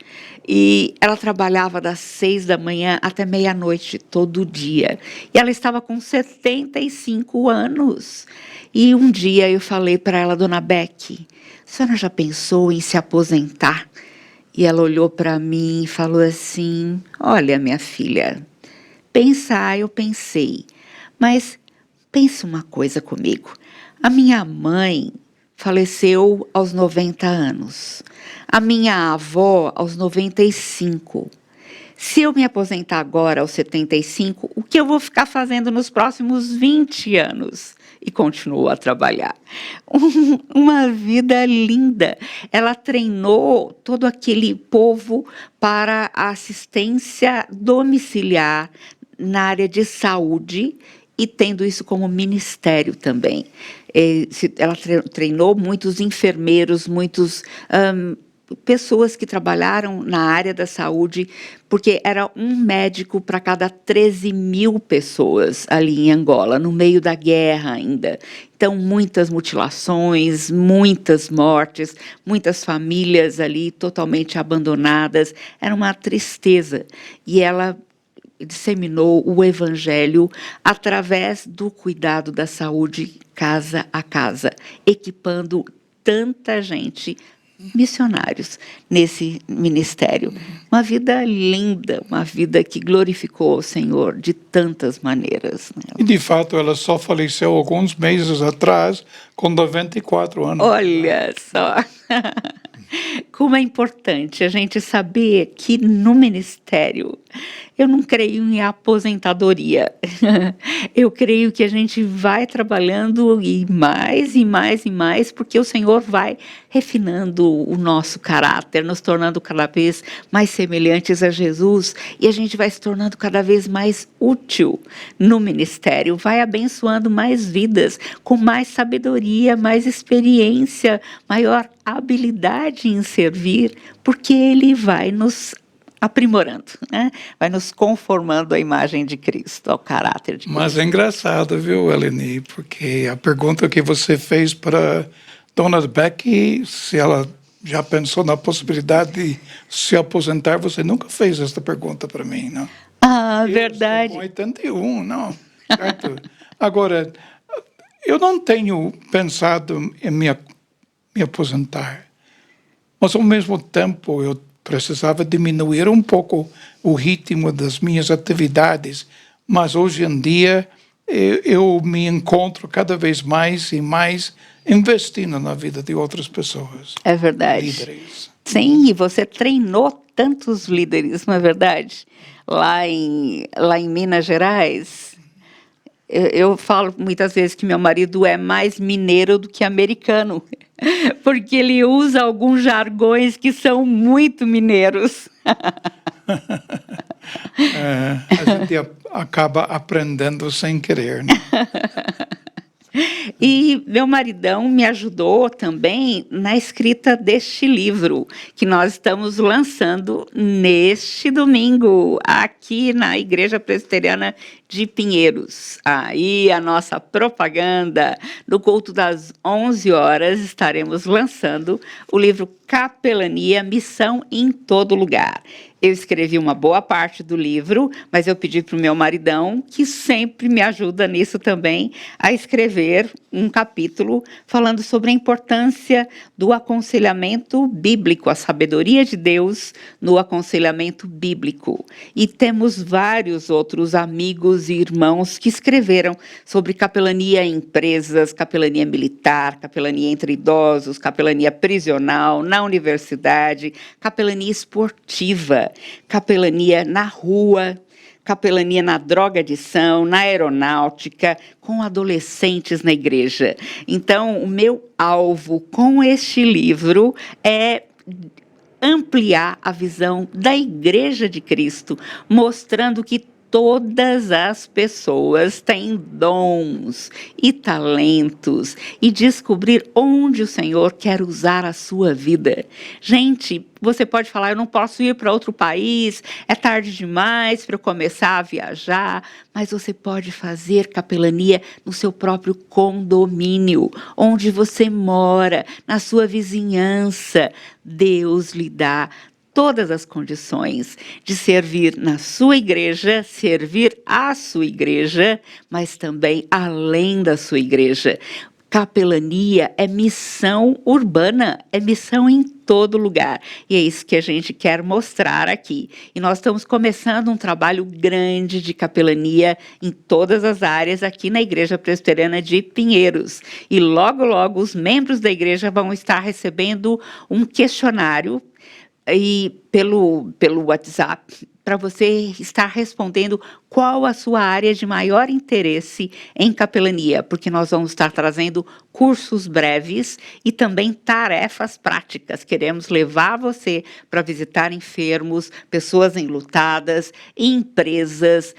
E ela trabalhava das 6 da manhã até meia-noite, todo dia. E ela estava com 75 anos. E um dia eu falei para ela, Dona Beck, a senhora já pensou em se aposentar? E ela olhou para mim e falou assim, olha, minha filha, pensar eu pensei, mas pense uma coisa comigo. A minha mãe faleceu aos 90 anos. A minha avó aos 95. Se eu me aposentar agora aos 75, o que eu vou ficar fazendo nos próximos 20 anos? E continuou a trabalhar. Uma vida linda. Ela treinou todo aquele povo para a assistência domiciliar na área de saúde, e tendo isso como ministério também. Ela treinou muitos enfermeiros, pessoas que trabalharam na área da saúde, porque era um médico para cada 13 mil pessoas ali em Angola, no meio da guerra ainda. Então, muitas mutilações, muitas mortes, muitas famílias ali totalmente abandonadas. Era uma tristeza. E ela disseminou o evangelho através do cuidado da saúde casa a casa, equipando tanta gente, missionários, nesse ministério. Uma vida linda, uma vida que glorificou o Senhor de tantas maneiras. Né? E, de fato, ela só faleceu alguns meses atrás, com 94 anos. Olha só! Como é importante a gente saber que no ministério Eu não creio em aposentadoria. Eu creio que a gente vai trabalhando e mais e mais e mais, porque o Senhor vai refinando o nosso caráter, nos tornando cada vez mais semelhantes a Jesus, e a gente vai se tornando cada vez mais útil no ministério, vai abençoando mais vidas, com mais sabedoria, mais experiência, maior habilidade em servir, porque Ele vai nos aprimorando, né? Vai nos conformando à imagem de Cristo, ao caráter de Cristo. Mas é engraçado, viu, Eleni, porque a pergunta que você fez para Dona Becky, se ela já pensou na possibilidade de se aposentar, você nunca fez essa pergunta para mim, não? Ah, Eu verdade. estou com 81, não, certo? Agora, eu não tenho pensado em me aposentar, mas ao mesmo tempo eu precisava diminuir um pouco o ritmo das minhas atividades, mas hoje em dia eu me encontro cada vez mais e mais investindo na vida de outras pessoas. É verdade. Líderes. Sim, e você treinou tantos líderes, não é verdade? Lá em Minas Gerais. Eu falo muitas vezes que meu marido é mais mineiro do que americano, porque ele usa alguns jargões que são muito mineiros. A gente acaba aprendendo sem querer, né? E meu maridão me ajudou também na escrita deste livro, que nós estamos lançando neste domingo, aqui na Igreja Presbiteriana de Pinheiros. Aí a nossa propaganda, no culto das 11 horas, estaremos lançando o livro Capelania, Missão em Todo Lugar. Eu escrevi uma boa parte do livro, mas eu pedi para o meu maridão, que sempre me ajuda nisso também, a escrever um capítulo falando sobre a importância do aconselhamento bíblico, a sabedoria de Deus no aconselhamento bíblico. E temos vários outros amigos e irmãos que escreveram sobre capelania em empresas, capelania militar, capelania entre idosos, capelania prisional, na universidade, capelania esportiva, capelania na rua, capelania na drogadição, na aeronáutica, com adolescentes na igreja. Então, o meu alvo com este livro é ampliar a visão da Igreja de Cristo, mostrando que todas as pessoas têm dons e talentos e descobrir onde o Senhor quer usar a sua vida. Gente, você pode falar, eu não posso ir para outro país, é tarde demais para eu começar a viajar, mas você pode fazer capelania no seu próprio condomínio, onde você mora, na sua vizinhança. Deus lhe dá todas as condições de servir na sua igreja, servir a sua igreja, mas também além da sua igreja. Capelania é missão urbana, é missão em todo lugar. E é isso que a gente quer mostrar aqui. E nós estamos começando um trabalho grande de capelania em todas as áreas aqui na Igreja Presbiteriana de Pinheiros. E logo, logo, os membros da igreja vão estar recebendo um questionário e pelo WhatsApp, para você estar respondendo qual a sua área de maior interesse em capelania, porque nós vamos estar trazendo cursos breves e também tarefas práticas. Queremos levar você para visitar enfermos, pessoas enlutadas, empresas,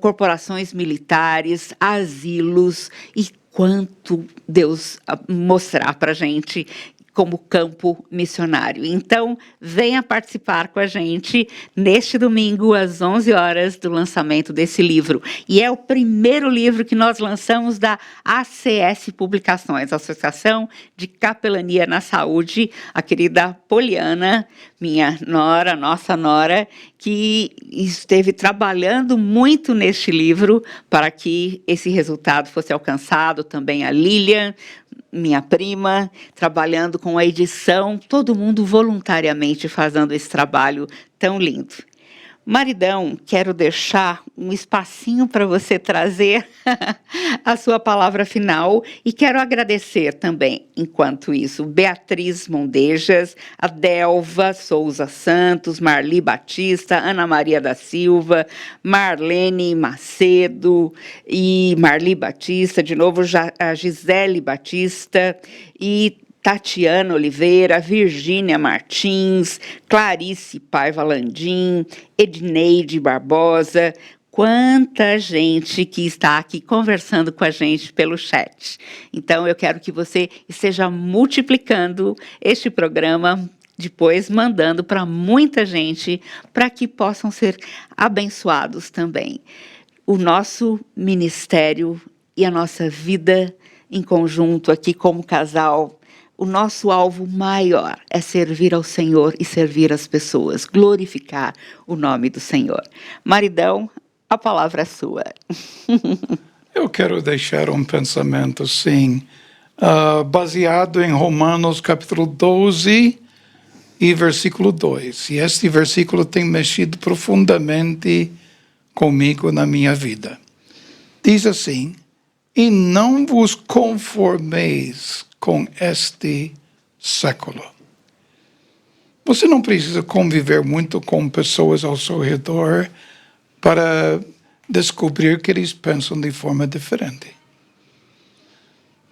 corporações militares, asilos e quanto Deus mostrar para a gente como campo missionário. Então, venha participar com a gente neste domingo, às 11 horas, do lançamento desse livro. E é o primeiro livro que nós lançamos da ACS Publicações, Associação de Capelania na Saúde, a querida Poliana, minha nora, nossa nora, que esteve trabalhando muito neste livro para que esse resultado fosse alcançado. Também a Lilian, minha prima, trabalhando com a edição, todo mundo voluntariamente fazendo esse trabalho tão lindo. Maridão, quero deixar um espacinho para você trazer a sua palavra final e quero agradecer também, enquanto isso, Beatriz Mondejas, a Delva Souza Santos, Marli Batista, Ana Maria da Silva, Marlene Macedo e Marli Batista, de novo a Gisele Batista e Tatiana Oliveira, Virgínia Martins, Clarice Paiva Landim, Edneide Barbosa, quanta gente que está aqui conversando com a gente pelo chat. Então, eu quero que você esteja multiplicando este programa, depois mandando para muita gente, para que possam ser abençoados também. O nosso ministério e a nossa vida em conjunto aqui como casal, o nosso alvo maior é servir ao Senhor e servir as pessoas, glorificar o nome do Senhor. Maridão, a palavra é sua. Eu quero deixar um pensamento, assim, baseado em Romanos capítulo 12 e versículo 2. E este versículo tem mexido profundamente comigo na minha vida. Diz assim: e não vos conformeis com este século. Você não precisa conviver muito com pessoas ao seu redor para descobrir que eles pensam de forma diferente.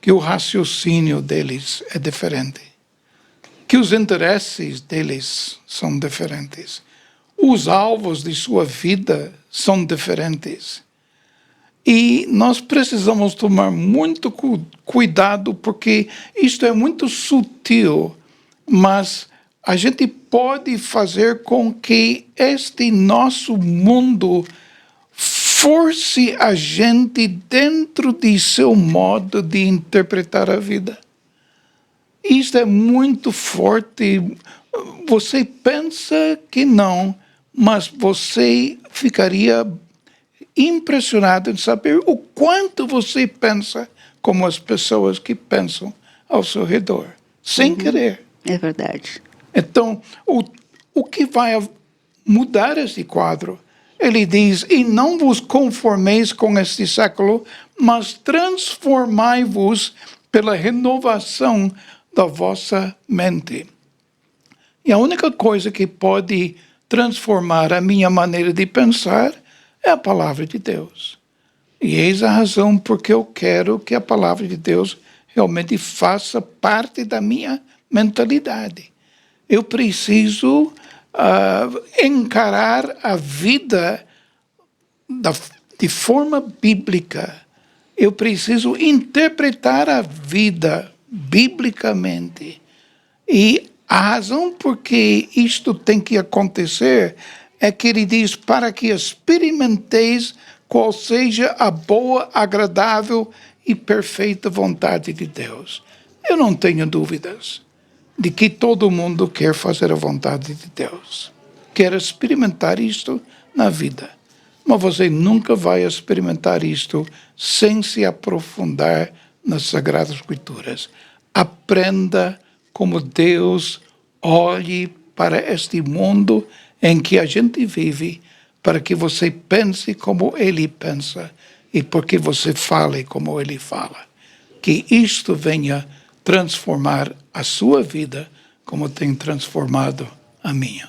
Que o raciocínio deles é diferente. Que os interesses deles são diferentes. Os alvos de sua vida são diferentes. E nós precisamos tomar muito cuidado, porque isto é muito sutil, mas a gente pode fazer com que este nosso mundo force a gente dentro de seu modo de interpretar a vida. Isto é muito forte. Você pensa que não, mas você ficaria impressionado em saber o quanto você pensa como as pessoas que pensam ao seu redor, sem querer. É verdade. Então, o que vai mudar esse quadro? Ele diz: e não vos conformeis com este século, mas transformai-vos pela renovação da vossa mente. E a única coisa que pode transformar a minha maneira de pensar é a palavra de Deus. E eis a razão porque eu quero que a palavra de Deus realmente faça parte da minha mentalidade. Eu preciso encarar a vida de forma bíblica. Eu preciso interpretar a vida biblicamente. E a razão por que isto tem que acontecer é que ele diz: para que experimenteis qual seja a boa, agradável e perfeita vontade de Deus. Eu não tenho dúvidas de que todo mundo quer fazer a vontade de Deus. Quer experimentar isto na vida. Mas você nunca vai experimentar isto sem se aprofundar nas Sagradas Escrituras. Aprenda como Deus olhe para este mundo em que a gente vive, para que você pense como Ele pensa e porque você fale como Ele fala. Que isto venha transformar a sua vida como tem transformado a minha.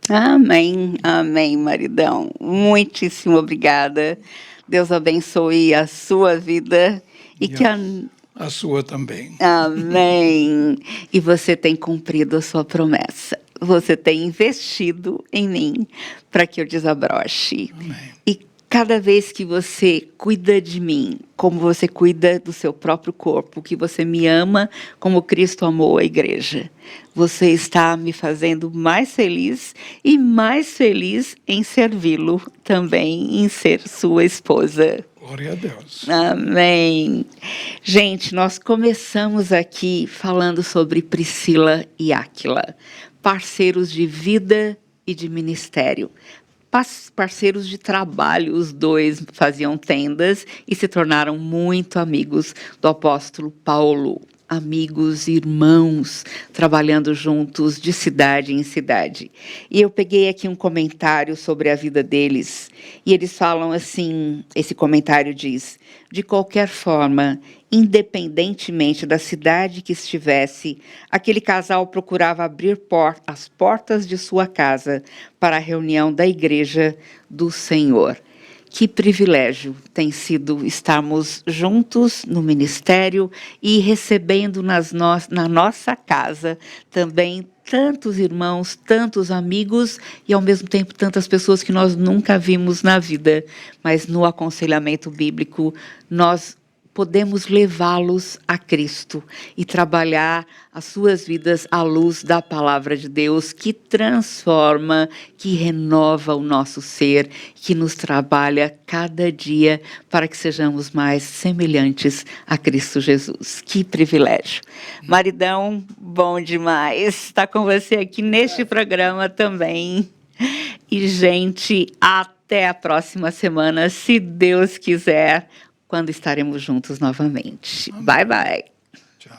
Amém, amém, maridão. Muitíssimo obrigada. Deus abençoe a sua vida e que a sua também. Amém. E você tem cumprido a sua promessa. Você tem investido em mim para que eu desabroche. Amém. E cada vez que você cuida de mim, como você cuida do seu próprio corpo, que você me ama como Cristo amou a igreja, você está me fazendo mais feliz e mais feliz em servi-lo também, em ser sua esposa. Glória a Deus. Amém. Gente, nós começamos aqui falando sobre Priscila e Áquila, parceiros de vida e de ministério. Parceiros de trabalho, os dois faziam tendas e se tornaram muito amigos do apóstolo Paulo. amigos, irmãos, trabalhando juntos de cidade em cidade. E eu peguei aqui um comentário sobre a vida deles, e eles falam assim, esse comentário diz: de qualquer forma, independentemente da cidade que estivesse, aquele casal procurava abrir as portas de sua casa para a reunião da Igreja do Senhor. Que privilégio tem sido estarmos juntos no ministério e recebendo na nossa casa também tantos irmãos, tantos amigos e, ao mesmo tempo, tantas pessoas que nós nunca vimos na vida, mas no aconselhamento bíblico nós podemos levá-los a Cristo e trabalhar as suas vidas à luz da palavra de Deus, que transforma, que renova o nosso ser, que nos trabalha cada dia para que sejamos mais semelhantes a Cristo Jesus. Que privilégio. Maridão, bom demais estar com você aqui neste programa também. E, gente, até a próxima semana, se Deus quiser, quando estaremos juntos novamente. Bye, bye. Tchau.